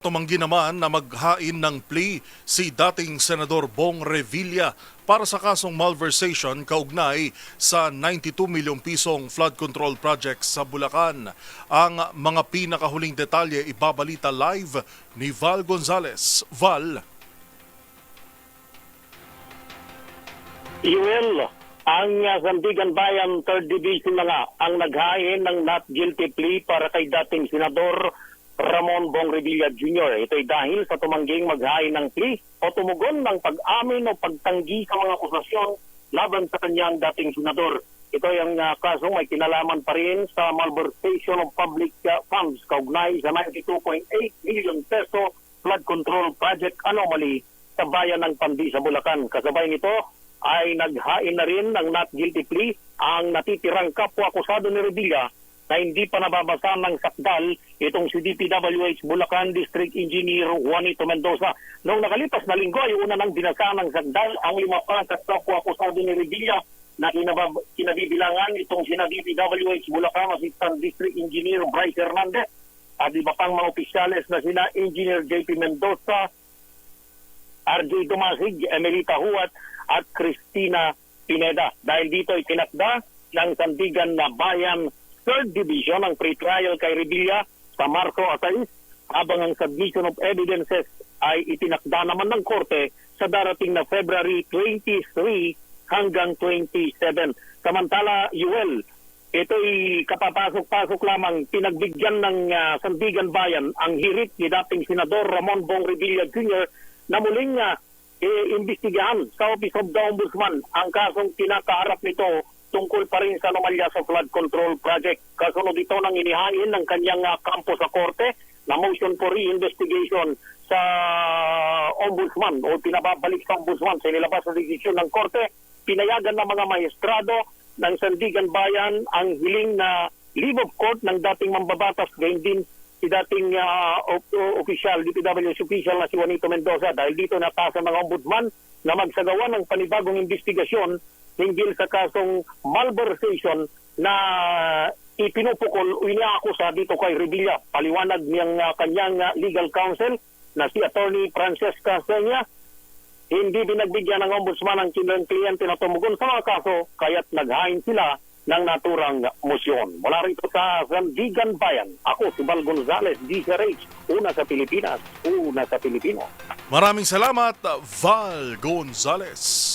Tumanggi naman na maghain ng plea si dating Senador Bong Revilla para sa kasong malversation kaugnay sa 92 milyong pisong flood control project sa Bulacan. Ang mga pinakahuling detalye ibabalita live ni Val Gonzalez. Val. Yuel, ang Sandigan Bayan 3rd Division na nga ang naghain ng not guilty plea para kay dating Senador Ramon Bong Revilla Jr. Ito'y dahil sa tumangging maghain ng plea o tumugon ng pag-amin o pagtanggi sa mga akusasyon laban sa kanyang dating senador. Ito ang kasong may kinalaman pa rin sa malversation of public funds kaugnay sa 92.8 million peso flood control project anomaly sa bayan ng Pandi sa Bulacan. Kasabay nito ay naghain na rin ng not guilty plea ang natitirang kapwa-akusado ni Revilla na hindi pa nababasa ng sakdal itong si DPWH Bulacan District Engineer Juanito Mendoza. Noong nakalipas na linggo ay una nang binasa ng sakdal ang 5 pangkat kapwa-akusado ni Revilla na kinabibilangan itong si DPWH Bulacan Assistant District Engineer Bryce Hernandez at iba pang mga opisyales na sina Engineer JP Mendoza, RJ Dumasig, Emelita Huat at Cristina Pineda. Dahil dito ay tinakda ng Sandigan na Bayan 3rd Division ang pre-trial kay Revilla sa Marso 6 habang ang submission of evidences ay itinakda naman ng korte sa darating na February 23 hanggang 27. Samantala, Yuel, ito'y kapapasok-pasok lamang pinagbigyan ng Sandigan Bayan ang hirit ni dating Senador Ramon Bong Revilla Jr. na muling iimbestigahan sa Office of the Ombudsman ang kasong kinakaharap nito tungkol pa rin sa anomalya sa flood control project. Kasunod ito nang inihain ng kanyang kampo sa korte na motion for re-investigation sa ombudsman o pinababalik sa ombudsman sa nilabas na desisyon ng korte. Pinayagan ng mga maestrado ng Sandigan Bayan ang hiling na leave of court ng dating mambabatas, gayon din si dating official, DPWH official na si Juanito Mendoza. Dahil dito natasan ng ombudsman na magsagawa ng panibagong investigasyon hinggil sa kasong malversation na ipinupukol o inaakusa dito kay Revilla. Paliwanag niyang kanyang legal counsel na si Attorney Francesca Senya, hindi binagbigyan ng ombudsman ang kanilang kliyente na tumugon sa mga kaso kaya't naghain sila ng naturang mosyon. Mula rito sa Sandigan Bayan, ako si Val Gonzalez, DZRH, una sa Pilipinas, una sa Pilipino. Maraming salamat, Val Gonzalez.